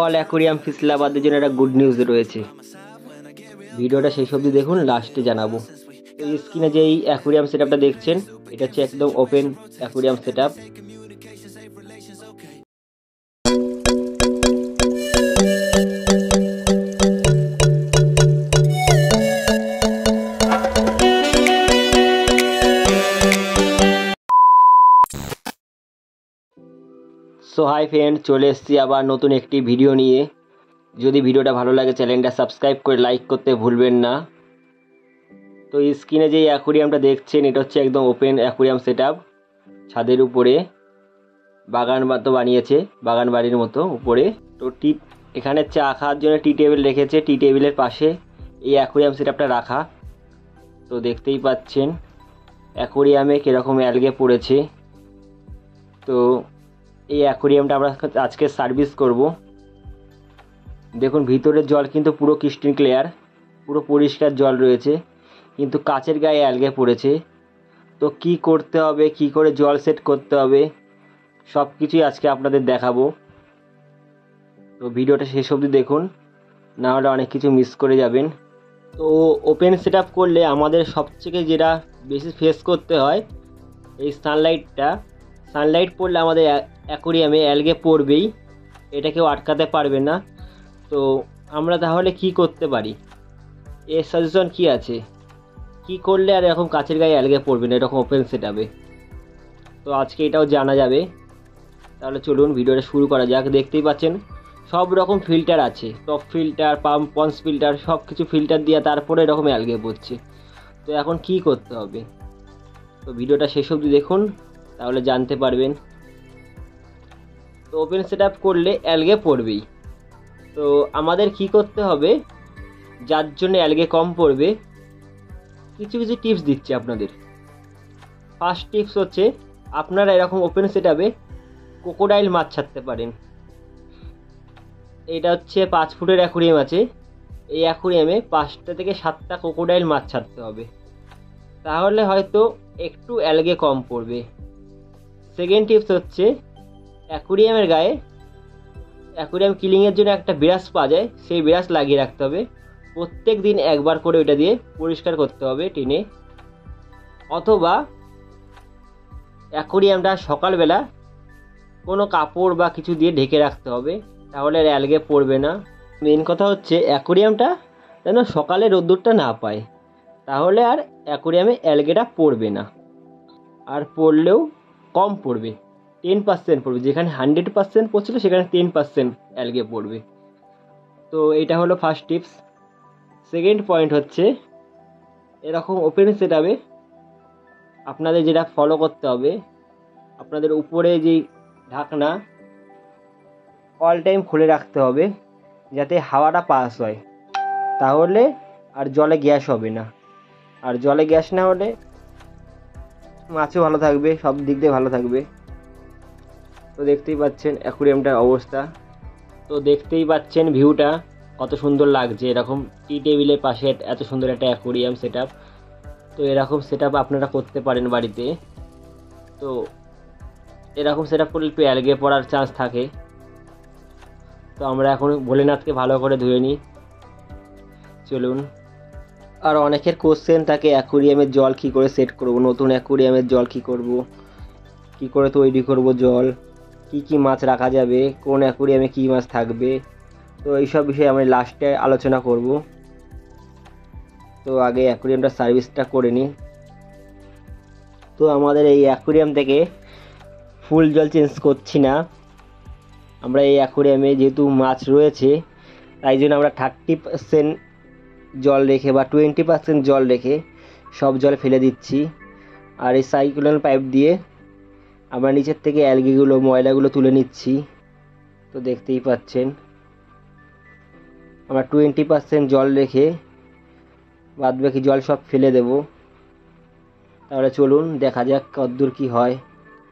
All aquarium fish লাভারদের জন্য একটা good news রয়েছে। ভিডিওটা শেষ অবধি দেখুন, লাস্টে জানাবো। তো স্ক্রিনে যে এই অ্যাকোরিয়াম সেটআপটা দেখছেন, এটা হচ্ছে একদম open aquarium setup. So hi friend, চলে এসেছি আবার নতুন একটি ভিডিও নিয়ে। যদি ভিডিওটা ভালো লাগে চ্যানেলটা সাবস্ক্রাইব করে লাইক করতে ভুলবেন না। তো স্ক্রিনে যে অ্যাকোরিয়ামটা দেখছেন, এটা হচ্ছে একদম ওপেন অ্যাকোরিয়াম সেটআপ। ছাদের উপরে বাগান মতো বানিয়েছে, বাগান বাড়ির মতো উপরে। তো এখানে চা খাওয়ার জন্য টি টেবিল রেখেছে, টি টেবিলের পাশে এই অ্যাকোরিয়াম সেটআপটা রাখা। তো দেখতেই পাচ্ছেন অ্যাকোরিয়ামে কীরকম অ্যালগে পড়েছে। তো এই অ্যাকোরিয়ামটা আমরা আজকে সার্ভিস করব। দেখুন ভিতরের জল কিন্তু পুরো ক্রিস্টাল ক্লিয়ার, পুরো পরিষ্কার জল রয়েছে, কিন্তু কাচের গায়ে অ্যালগে পড়েছে। তো কি করতে হবে, কি করে জল সেট করতে হবে, সব কিছুই আজকে আপনাদের দেখাবো। তো ভিডিওটা শেষ অবধি দেখুন, না হলে অনেক কিছু মিস করে যাবেন। তো ওপেন সেট আপ করলে আমাদের সবথেকে যেটা বেশি ফেস করতে হয়, এই সানলাইট পড়লে আমাদের অ্যাকোরিয়ামে অ্যালগে পড়বেই, এটা কেউ আটকাতে পারবে না। তো আমরা তাহলে কি করতে পারি, এর সাজেশন কি আছে, কি করলে আর এরকম কাচের গায়ে অ্যালগে পড়বে না এরকম ওপেন সেট আপে, তো আজকে এটাও জানা যাবে। তাহলে চলুন ভিডিওটা শুরু করা যাক। দেখতেই পাচ্ছেন সব রকম ফিল্টার আছে, টপ ফিল্টার, পন্স ফিল্টার, সব কিছু ফিল্টার দিয়ে তারপরে এরকম অ্যালগে পড়ছে। তো এখন কি করতে হবে, তো ভিডিওটা শেষ অবধি দেখুন, তাহলে জানতে পারবেন। তো ওপেন সেট আপ করলে অ্যালগে পড়বেই। তো আমাদের কি করতে হবে, যার জন্য অ্যালগে কম পড়বে, কিছু কিছু টিপস দিচ্ছি আপনাদের। ফার্স্ট টিপস হচ্ছে, আপনারা এরকম ওপেন সেট আপে ক্রোকোডাইল মাছ ছাড়তে পারেন। এটা হচ্ছে 5 ফুটের অ্যাকোরিয়াম আছে, এই অ্যাকোরিয়ামে 5টা থেকে 7টা ক্রোকোডাইল মাছ ছাড়তে হবে, তাহলে হয়তো একটু অ্যালগে কম পড়বে। সেকেন্ড টিপস হচ্ছে, অ্যাকোরিয়ামের গায়ে অ্যাকোরিয়াম ক্লিনিংয়ের জন্য একটা ব্রাশ পাওয়া যায়, সেই ব্রাশ লাগিয়ে রাখতে হবে। প্রত্যেক দিন একবার করে ওইটা দিয়ে পরিষ্কার করতে হবে টেনে, অথবা অ্যাকোরিয়ামটা সকালবেলা কোনো কাপড় বা কিছু দিয়ে ঢেকে রাখতে হবে, তাহলে আর অ্যালগে পড়বে না। মেন কথা হচ্ছে অ্যাকোরিয়ামটা যেন সকালে রোদ্দুরটা না পায়, তাহলে আর অ্যাকোরিয়ামে অ্যালগেটা পড়বে না, আর পড়লেও কম পড়বে, 10% পড়বে। যেখানে 100% পড়ছিল সেখানে 10% অ্যালগে পড়বে। তো এটা হলো ফার্স্ট টিপস। সেকেন্ড পয়েন্ট হচ্ছে, এরকম ওপেন সেট আপে আপনাদের যেটা ফলো করতে হবে, আপনাদের উপরে যেই ঢাকনা অল টাইম খুলে রাখতে হবে, যাতে হাওয়াটা পাস হয়, তাহলে আর জলে গ্যাস হবে না। আর জলে গ্যাস না হলে মাছও ভালো থাকবে, সব দিক দিয়ে ভালো থাকবে। তো দেখতেই পাচ্ছেন অ্যাকোরিয়ামটার অবস্থা, তো দেখতেই পাচ্ছেন ভিউটা কত সুন্দর লাগছে। এরকম টি টেবিলের পাশে এত সুন্দর একটা অ্যাকোরিয়াম সেট আপ। তো এরকম সেট আপ আপনারা করতে পারেন বাড়িতে। তো এরকম সেট আপ করলে একটু অ্যালগে পড়ার চান্স থাকে। তো আমরা এখন ভোলেনাথকে ভালো করে ধুয়ে নিই, চলুন। আর অনেকের কোশ্চেন থাকে, অ্যাকোরিয়ামের জল কী করে সেট করব, নতুন অ্যাকোরিয়ামের জল কী করব, কী করে তৈরি করব জল, কি কি মাছ রাখা যাবে, কোন অ্যাকোরিয়ামে কী মাছ থাকবে। তো এইসব বিষয়ে আমি লাস্টে আলোচনা করব। তো আগে অ্যাকোরিয়ামটা সার্ভিসটা করে নিই। তো আমাদের এই অ্যাকোরিয়াম থেকে ফুল জল চেঞ্জ করছি না, আমরা এই অ্যাকোরিয়ামে যেহেতু মাছ রয়েছে, তাই জন্য আমরা 30% জল রেখে বা 20% জল রেখে সব জল ফেলে দিচ্ছি। আর এই সাইক্লোন পাইপ দিয়ে আমরা নিচের থেকে অ্যালগিগুলো, ময়লাগুলো তুলে নিচ্ছি। তো দেখতেই পাচ্ছেন আমরা 20% জল রেখে বাদবাকি জল সব ফেলে দেব। তাহলে চলুন দেখা যাক কতদূর কী হয়,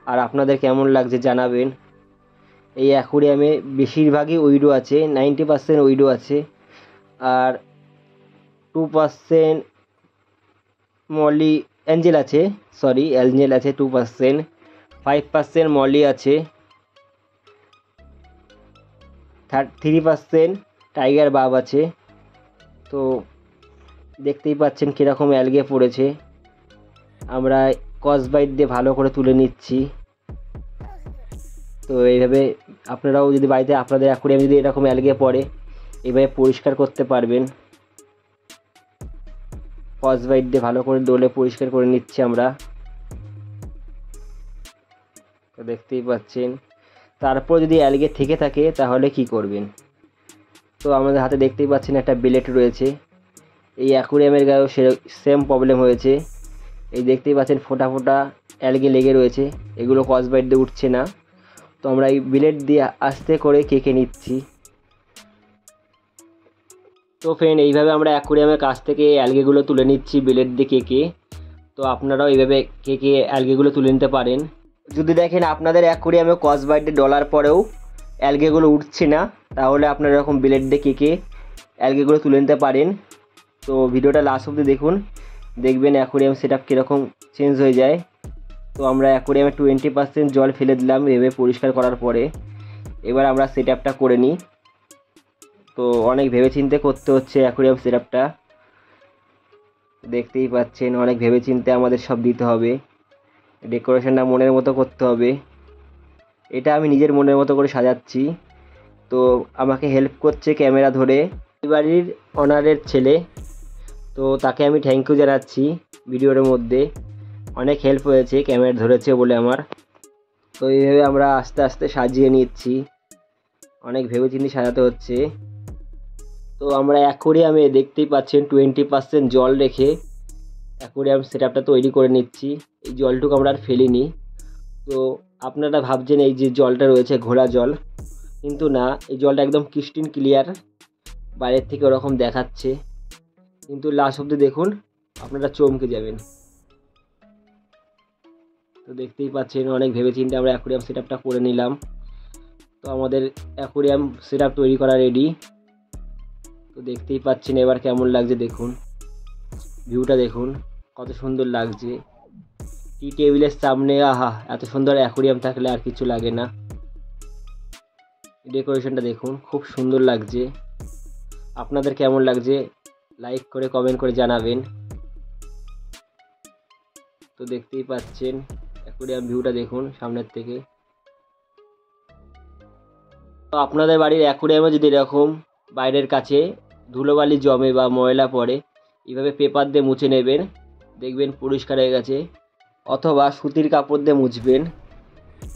আর আপনাদের কেমন লাগছে জানাবেন। এই অ্যাকোরিয়ামে বেশিরভাগই উইডো আছে, 90% উইডো আছে, আর 2% মলি অ্যাঞ্জেল আছে, 2%। 5% মলি আছে, 3% টাইগার বার্ব আছে। তো দেখতেই পাচ্ছেন কীরকম অ্যালগে পড়েছে। আমরা কসবাইট দিয়ে ভালো করে তুলে নিচ্ছি। তো এইভাবে আপনারাও যদি বাড়িতে আপনাদের অ্যাকুরিয়ামে যদি এরকম অ্যালগে পড়ে এইভাবে পরিষ্কার করতে পারবেন। কসবাইট দিয়ে ভালো করে ডলে পরিষ্কার করে নিচ্ছি আমরা। তো দেখতেই পাচ্ছেন। তারপর যদি অ্যালগে থেকে থাকে তাহলে কি করবেন? তো আমাদের হাতে দেখতেই পাচ্ছেন একটা বিলেট রয়েছে। এই অ্যাকুরিয়ামের গায়েও সেম প্রবলেম হয়েছে। এই দেখতেই পাচ্ছেন ফোঁটা ফোঁটা অ্যালগে লেগে রয়েছে, এগুলো কসবাইট দিয়ে উঠছে না। তো আমরা এই বিলেট দিয়ে আস্তে করে কেকে নিচ্ছি। তো ফ্রেন্ড, এইভাবে আমরা অ্যাকুরিয়ামের কাছ থেকে অ্যালগেগুলো তুলে নিচ্ছি বিলেট দিয়ে কেকে। তো আপনারাও এইভাবে কেকে অ্যালগেগুলো তুলে নিতে পারেন। যদি দেখেন আপনাদের অ্যাকুরিয়ামে কসবাইট দিয়ে ডলার পরেও অ্যালগেগুলো উঠছে না, তাহলে আপনারা এরকম বিলেট দিয়ে কেকে অ্যালগেগুলো তুলে নিতে পারেন। তো ভিডিওটা লাস্ট অবধি দেখুন, দেখবেন অ্যাকুরিয়াম সেট আপ কীরকম চেঞ্জ হয়ে যায়। তো আমরা অ্যাকুরিয়ামে 20% জল ফেলে দিলাম এভাবে পরিষ্কার করার পরে। এবার আমরা সেট আপটা করে নিই। তো অনেক ভেবেচিন্তে করতে হচ্ছে অ্যাকুরিয়াম সেট আপটা, দেখতেই পাচ্ছেন। অনেক ভেবেচিন্তে আমাদের সব দিতে হবে, ডেকোরেশনটা মনের মতো করতে হবে। এটা আমি নিজের মনের মতো করে সাজাচ্ছি। তো আমাকে হেল্প করছে ক্যামেরা ধরে এই বাড়ির ওনারের ছেলে। তো তাকে আমি থ্যাংক ইউ জানাচ্ছি। ভিডিওর মধ্যে অনেক হেল্প হয়েছে, ক্যামেরা ধরেছে বলে আমার। তো এইভাবে আমরা আস্তে আস্তে সাজিয়ে নিচ্ছি, অনেক ভেবেচিন্তে সাজাতে হচ্ছে। তো আমরা অ্যাকুরিয়ামে দেখতেই পাচ্ছেন 20% জল রেখে অ্যাকুরিয়াম সেট আপটা তৈরি করে নিচ্ছি। এই জলটুকু আমরা আর ফেলিনি। তো আপনারা ভাবছেন এই যে জলটা রয়েছে ঘোলা জল, কিন্তু না, এই জলটা একদম ক্রিস্টাল ক্লিয়ার, বাইরের থেকে ওরকম দেখাচ্ছে, কিন্তু লাস্ট অবধি দেখুন আপনারা চমকে যাবেন। তো দেখতেই পাচ্ছেন অনেক ভেবেচিন্তে আমরা অ্যাকুরিয়াম সেট আপটা করে নিলাম। তো আমাদের অ্যাকুরিয়াম সেট আপ তৈরি করা রেডি। তো দেখতেই পাচ্ছেন এবার কেমন লাগছে দেখুন, ভিউটা দেখুন কত সুন্দর লাগছে। টি টেবিলের সামনে আহা, এত সুন্দর অ্যাকুরিয়াম থাকলে আর কিছু লাগে না। ডেকোরেশনটা দেখুন, খুব সুন্দর লাগছে। আপনাদের কেমন লাগছে লাইক করে কমেন্ট করে জানাবেন। তো দেখতেই পাচ্ছেন অ্যাকুরিয়াম ভিউটা দেখুন সামনের থেকে। তো আপনাদের বাড়ির অ্যাকুরিয়ামে যদি এরকম বাইরের কাছে ধুলোবালি জমে বা ময়লা পড়ে, এইভাবে পেপার দিয়ে মুছে নেবেন, দেখবেন পরিষ্কার হয়ে গেছে। অথবা সুতির কাপড় দিয়ে মুছবেন,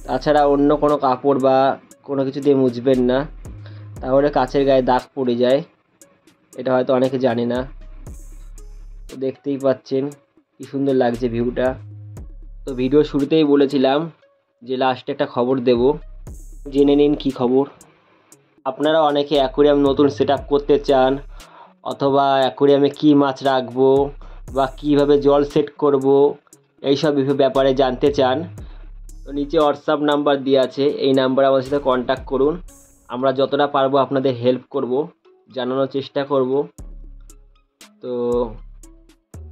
তাছাড়া অন্য কোনো কাপড় বা কোনো কিছু দিয়ে মুছবেন না, তাহলে কাচের গায়ে দাগ পড়ে যায়। এটা হয়তো অনেকে জানে না। তো দেখতেই পাচ্ছেন কি সুন্দর লাগছে ভিউটা। তো ভিডিও শুরুতেই বলেছিলাম যে লাস্টে একটা খবর দেব, জেনে নিন কি খবর। আপনারা অনেকে অ্যাকুরিয়াম নতুন সেট আপ করতে চান, অথবা অ্যাকুরিয়ামে কী মাছ রাখবো বা কীভাবে জল সেট করব, এইসব ব্যাপারে জানতে চান। তো নিচে হোয়াটসঅ্যাপ নাম্বার দেওয়া আছে, এই নাম্বারে আমাদের সাথে কন্ট্যাক্ট করুন। আমরা যতটা পারবো আপনাদের হেল্প করব, জানানোর চেষ্টা করব। তো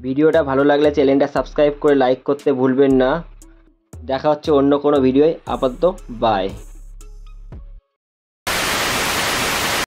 ভিডিওটা ভালো লাগলে চ্যানেলটা সাবস্ক্রাইব করে লাইক করতে ভুলবেন না। দেখা হচ্ছে অন্য কোনো ভিডিওয়। আপাতত বাই।